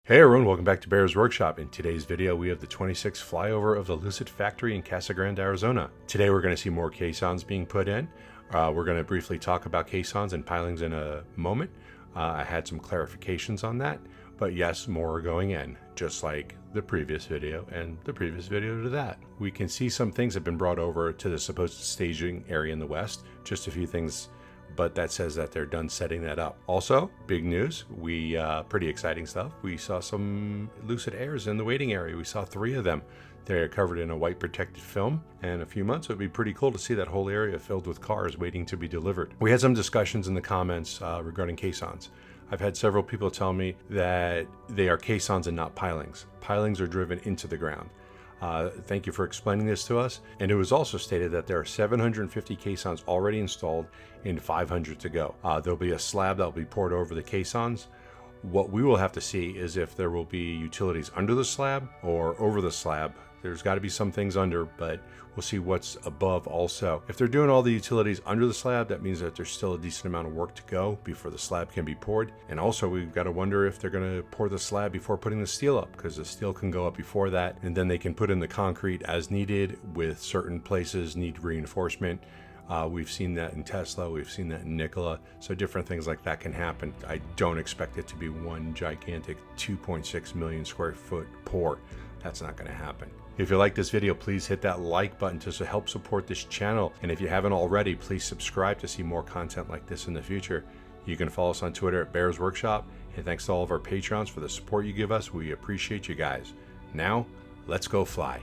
Hey everyone, welcome back to Bear's Workshop. In today's video, we have the 26th flyover of the Lucid factory in Casa Grande, Arizona. Today we're going to see more caissons being put in. We're going to briefly talk about caissons and pilings in a moment. I had some clarifications on that, but yes, more are going in, just like the previous video and the previous video to that. We can see some things have been brought over to the supposed staging area in the west, just a few things, but that says that they're done setting that up. Also, big news, pretty exciting stuff. We saw some Lucid Airs in the waiting area. We saw 3 of them. They're covered in a white protected film. And in a few months, it would be pretty cool to see that whole area filled with cars waiting to be delivered. We had some discussions in the comments regarding caissons. I've had several people tell me that they are caissons and not pilings. Pilings are driven into the ground. Thank you for explaining this to us. And it was also stated that there are 750 caissons already installed and 500 to go. There'll be a slab that will be poured over the caissons. What we will have to see is if there will be utilities under the slab or over the slab. There's got to be some things under, but we'll see what's above also. If they're doing all the utilities under the slab, that means that there's still a decent amount of work to go before the slab can be poured. And also we've got to wonder if they're going to pour the slab before putting the steel up, because the steel can go up before that, and then they can put in the concrete as needed with certain places need reinforcement. We've seen that in Tesla, we've seen that in Nikola, so different things like that can happen. I don't expect it to be one gigantic 2.6 million square foot pour. That's not going to happen. If you like this video, please hit that like button to help support this channel. And if you haven't already, please subscribe to see more content like this in the future. You can follow us on Twitter at Bear's Workshop. And thanks to all of our patrons for the support you give us. We appreciate you guys. Now, let's go fly.